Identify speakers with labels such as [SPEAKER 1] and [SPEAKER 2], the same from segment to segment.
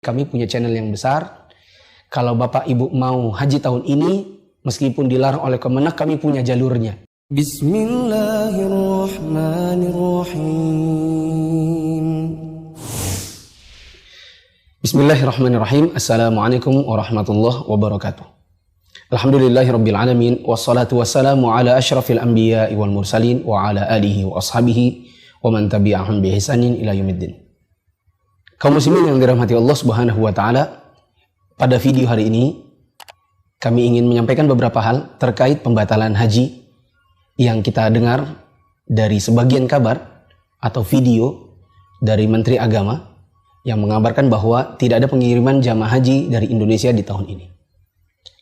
[SPEAKER 1] Kami punya channel yang besar. Kalau Bapak Ibu mau haji tahun ini, meskipun dilarang oleh Kemenak, kami punya jalurnya. Bismillahirrahmanirrahim. Bismillahirrahmanirrahim. Assalamualaikum warahmatullahi wabarakatuh. Alhamdulillahirabbil alamin, wassalatu wassalamu ala asyrafil anbiya'i wal mursalin wa ala alihi wa ashabihi wa man tabi'ahum bi ihsanin ila yaumiddin. Kaum muslimin yang dirahmati Allah Subhanahu wa taala, pada video hari ini kami ingin menyampaikan beberapa hal terkait pembatalan haji yang kita dengar dari sebagian kabar atau video dari Menteri Agama yang mengabarkan bahwa tidak ada pengiriman jamaah haji dari Indonesia di tahun ini.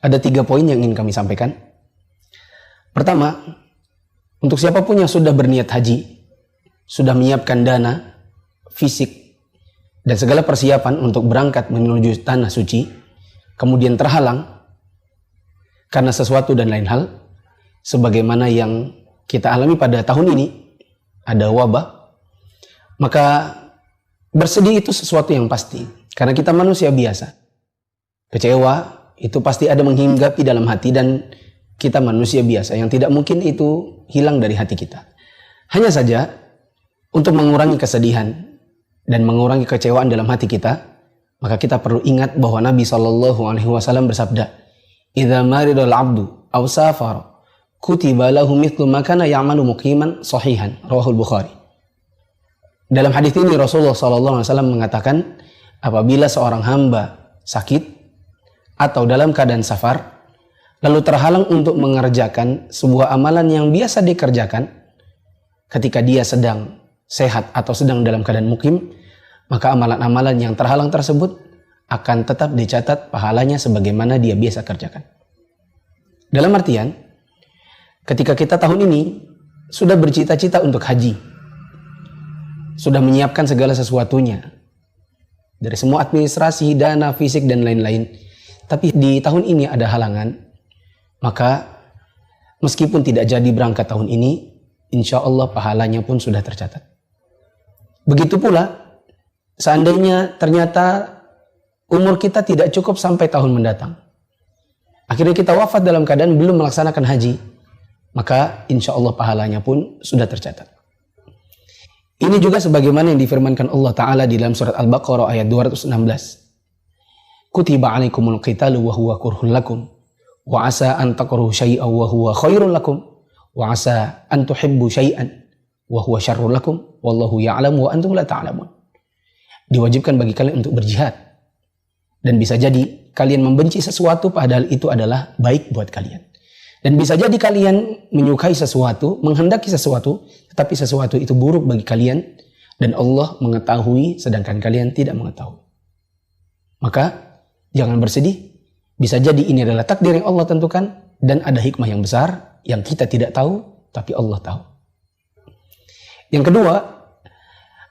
[SPEAKER 1] Ada 3 poin yang ingin kami sampaikan. Pertama, untuk siapapun yang sudah berniat haji, sudah menyiapkan dana, fisik, dan segala persiapan untuk berangkat menuju tanah suci, kemudian terhalang karena sesuatu dan lain hal, sebagaimana yang kita alami pada tahun ini, ada wabah, maka bersedih itu sesuatu yang pasti, karena kita manusia biasa. Kecewa itu pasti ada menghinggapi dalam hati, dan kita manusia biasa yang tidak mungkin itu hilang dari hati kita. Hanya saja, untuk mengurangi kesedihan dan mengurangi kecewaan dalam hati kita, maka kita perlu ingat bahwa Nabi SAW bersabda, "Idza maridal 'abdu aw safara, kutiba lahu mithlu ma kana ya'malu muqiman sahihan." Rawahul Bukhari. Dalam hadis ini Rasulullah SAW mengatakan, apabila seorang hamba sakit atau dalam keadaan safar, lalu terhalang untuk mengerjakan sebuah amalan yang biasa dikerjakan ketika dia sedang sehat atau sedang dalam keadaan mukim, maka amalan-amalan yang terhalang tersebut akan tetap dicatat pahalanya sebagaimana dia biasa kerjakan. Dalam artian, ketika kita tahun ini sudah bercita-cita untuk haji, sudah menyiapkan segala sesuatunya, dari semua administrasi, dana, fisik, dan lain-lain, tapi di tahun ini ada halangan, maka meskipun tidak jadi berangkat tahun ini, insya Allah pahalanya pun sudah tercatat. Begitu pula, seandainya ternyata umur kita tidak cukup sampai tahun mendatang, akhirnya kita wafat dalam keadaan belum melaksanakan haji, maka insya Allah pahalanya pun sudah tercatat. Ini juga sebagaimana yang difirmankan Allah Ta'ala di dalam surat Al-Baqarah ayat 216. Kutiba alaikumul qitalu wa huwa kurhun lakum, wa asa an takrahu syai'an wa huwa khairun lakum, wa asa an tuhibbu syai'an wa huwa syarrun lakum, wallahu ya'lamu wa antum la ta'lamun. Diwajibkan bagi kalian untuk berjihad, dan bisa jadi kalian membenci sesuatu padahal itu adalah baik buat kalian, dan bisa jadi kalian menyukai sesuatu, menghendaki sesuatu, tetapi sesuatu itu buruk bagi kalian, dan Allah mengetahui sedangkan kalian tidak mengetahui. Maka jangan bersedih, bisa jadi ini adalah takdir yang Allah tentukan, dan ada hikmah yang besar yang kita tidak tahu tapi Allah tahu. Yang kedua,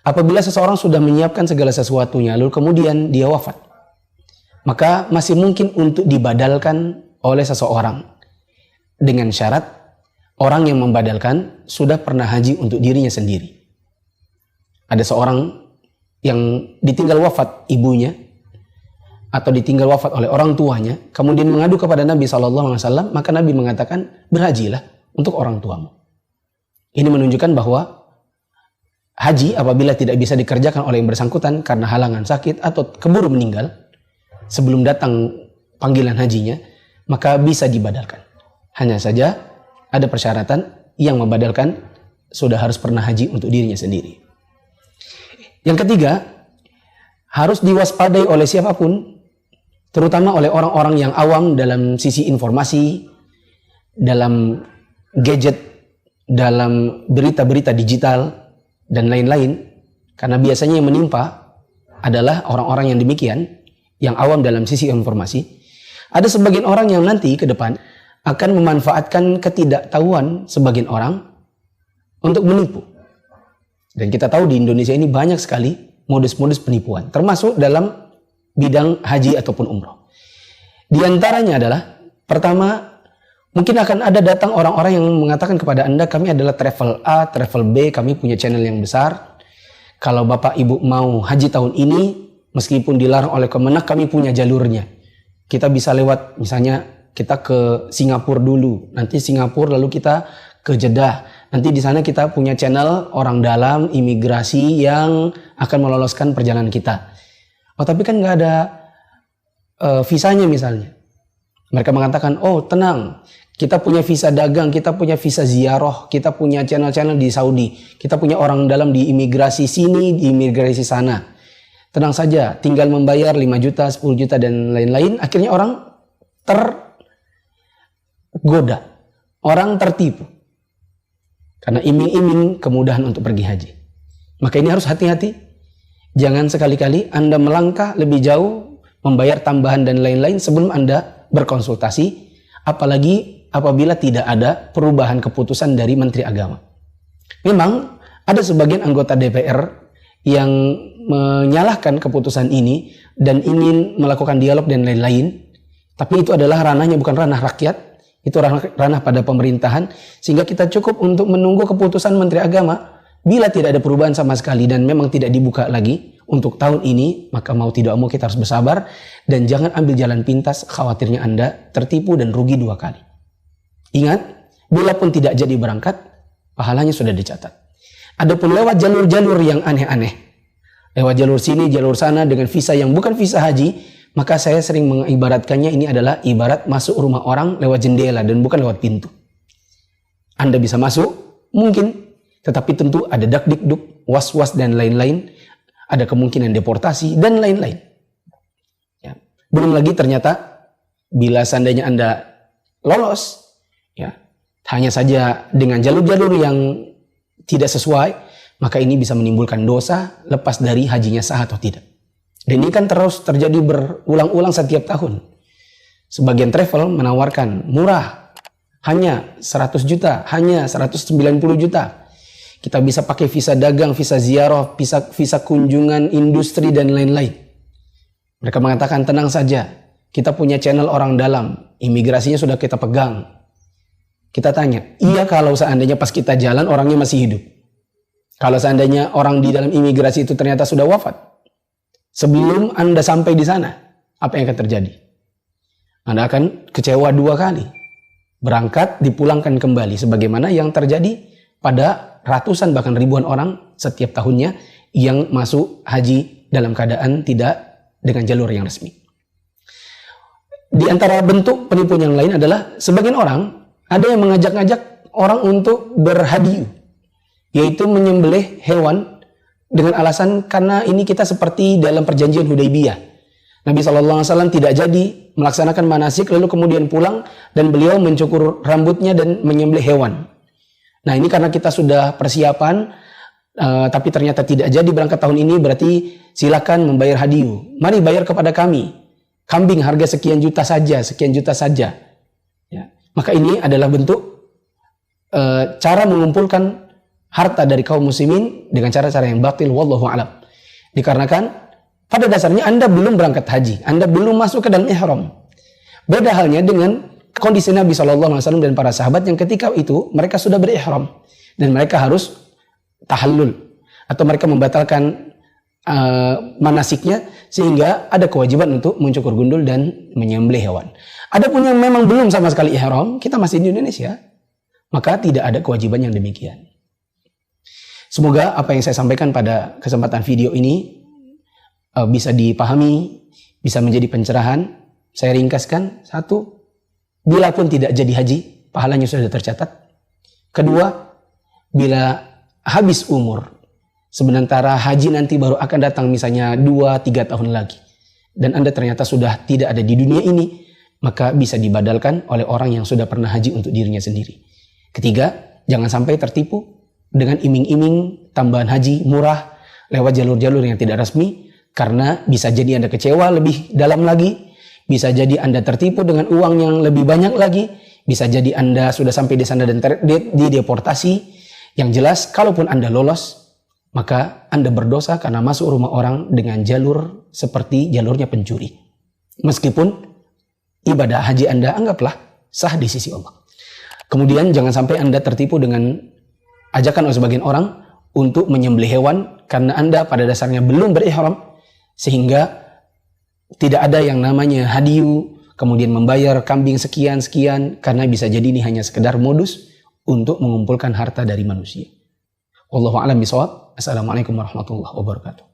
[SPEAKER 1] apabila seseorang sudah menyiapkan segala sesuatunya, lalu kemudian dia wafat, maka masih mungkin untuk dibadalkan oleh seseorang, dengan syarat orang yang membadalkan sudah pernah haji untuk dirinya sendiri. Ada seorang yang ditinggal wafat ibunya, atau ditinggal wafat oleh orang tuanya, kemudian mengadu kepada Nabi SAW, maka Nabi mengatakan, berhajilah untuk orang tuamu. Ini menunjukkan bahwa haji apabila tidak bisa dikerjakan oleh yang bersangkutan karena halangan sakit atau keburu meninggal sebelum datang panggilan hajinya, maka bisa dibadalkan. Hanya saja ada persyaratan, yang membadalkan sudah harus pernah haji untuk dirinya sendiri. Yang ketiga, harus diwaspadai oleh siapapun, terutama oleh orang-orang yang awam dalam sisi informasi, dalam gadget, dalam berita-berita digital, dan lain-lain, karena biasanya yang menimpa adalah orang-orang yang demikian, yang awam dalam sisi informasi. Ada sebagian orang yang nanti ke depan akan memanfaatkan ketidaktahuan sebagian orang untuk menipu. Dan kita tahu di Indonesia ini banyak sekali modus-modus penipuan, termasuk dalam bidang haji ataupun umroh. Di antaranya adalah, pertama, mungkin akan ada datang orang-orang yang mengatakan kepada Anda, kami adalah travel A, travel B, kami punya channel yang besar. Kalau Bapak Ibu mau haji tahun ini, Meskipun dilarang oleh Kemenak, kami punya jalurnya. Kita bisa lewat, misalnya kita ke Singapura dulu, nanti Singapura lalu kita ke Jeddah. Nanti di sana kita punya channel orang dalam imigrasi yang akan meloloskan perjalanan kita. Oh tapi kan nggak ada visanya misalnya. Mereka mengatakan, oh tenang, kita punya visa dagang, kita punya visa ziarah, kita punya channel-channel di Saudi, kita punya orang dalam di imigrasi sini, di imigrasi sana. Tenang saja, tinggal membayar 5 juta, 10 juta dan lain-lain. Akhirnya orang tergoda, orang tertipu. Karena iming-iming kemudahan untuk pergi haji. Maka ini harus hati-hati. Jangan sekali-kali Anda melangkah lebih jauh, membayar tambahan dan lain-lain sebelum Anda berkonsultasi, apalagi apabila tidak ada perubahan keputusan dari Menteri Agama. Memang ada sebagian anggota DPR yang menyalahkan keputusan ini dan ingin melakukan dialog dan lain-lain, tapi itu adalah ranahnya, bukan ranah rakyat, itu ranah pada pemerintahan, sehingga kita cukup untuk menunggu keputusan Menteri Agama. Bila tidak ada perubahan sama sekali dan memang tidak dibuka lagi untuk tahun ini, maka mau tidak mau kita harus bersabar dan jangan ambil jalan pintas, khawatirnya Anda tertipu dan rugi 2 kali. Ingat, bila pun tidak jadi berangkat, pahalanya sudah dicatat. Adapun lewat jalur-jalur yang aneh-aneh, lewat jalur sini, jalur sana dengan visa yang bukan visa haji, maka saya sering mengibaratkannya ini adalah ibarat masuk rumah orang lewat jendela dan bukan lewat pintu. Anda bisa masuk, mungkin, tetapi tentu ada dak-dikduk, was-was dan lain-lain, ada kemungkinan deportasi dan lain-lain. Ya. Belum lagi ternyata bila seandainya Anda lolos, ya, hanya saja dengan jalur-jalur yang tidak sesuai, maka ini bisa menimbulkan dosa lepas dari hajinya sah atau tidak. Dan ini kan terus terjadi berulang-ulang setiap tahun. Sebagian travel menawarkan murah, hanya 100 juta, hanya 190 juta. Kita bisa pakai visa dagang, visa ziarah, visa kunjungan industri dan lain-lain. Mereka mengatakan tenang saja, kita punya channel orang dalam, imigrasinya sudah kita pegang. Kita tanya, iya kalau seandainya pas kita jalan orangnya masih hidup. Kalau seandainya orang di dalam imigrasi itu ternyata sudah wafat, sebelum Anda sampai di sana, apa yang akan terjadi? Anda akan kecewa 2 kali. Berangkat, dipulangkan kembali. Sebagaimana yang terjadi pada ratusan bahkan ribuan orang setiap tahunnya yang masuk haji dalam keadaan tidak dengan jalur yang resmi. Di antara bentuk penipuan yang lain adalah sebagian orang ada yang mengajak-ngajak orang untuk berhadiah, yaitu menyembelih hewan dengan alasan karena ini kita seperti dalam perjanjian Hudaybiyah. Nabi SAW tidak jadi melaksanakan manasik lalu kemudian pulang dan beliau mencukur rambutnya dan menyembelih hewan. Nah ini karena kita sudah persiapan tapi ternyata tidak jadi berangkat tahun ini, berarti silakan membayar hadiah. Mari bayar kepada kami. Kambing harga sekian juta saja, sekian juta saja. Ya. Maka ini adalah bentuk cara mengumpulkan harta dari kaum muslimin dengan cara-cara yang batil, wallahu a'lam. Dikarenakan pada dasarnya Anda belum berangkat haji, Anda belum masuk ke dalam ihram. Beda halnya dengan kondisi Nabi SAW dan para sahabat yang ketika itu mereka sudah berihram dan mereka harus tahallul atau mereka membatalkan manasiknya sehingga ada kewajiban untuk mencukur gundul dan menyembelih hewan. Adapun yang memang belum sama sekali ihram, kita masih di Indonesia, maka tidak ada kewajiban yang demikian. Semoga apa yang saya sampaikan pada kesempatan video ini bisa dipahami, bisa menjadi pencerahan. Saya ringkaskan, 1, bila pun tidak jadi haji, pahalanya sudah tercatat. 2, bila habis umur, sementara haji nanti baru akan datang misalnya 2-3 tahun lagi, dan Anda ternyata sudah tidak ada di dunia ini, maka bisa dibadalkan oleh orang yang sudah pernah haji untuk dirinya sendiri. 3, jangan sampai tertipu dengan iming-iming tambahan haji murah lewat jalur-jalur yang tidak resmi, karena bisa jadi Anda kecewa lebih dalam lagi, bisa jadi Anda tertipu dengan uang yang lebih banyak lagi, bisa jadi Anda sudah sampai di sana dan dideportasi. Yang jelas, kalaupun Anda lolos, maka Anda berdosa karena masuk rumah orang dengan jalur seperti jalurnya pencuri. Meskipun ibadah haji Anda anggaplah sah di sisi Allah. Kemudian jangan sampai Anda tertipu dengan ajakan oleh sebagian orang untuk menyembelih hewan karena Anda pada dasarnya belum berihram, Sehingga tidak ada yang namanya hadiyu, kemudian membayar kambing sekian-sekian, karena bisa jadi ini hanya sekedar modus untuk mengumpulkan harta dari manusia. Wallahu a'lam bishawab. Assalamualaikum warahmatullahi wabarakatuh.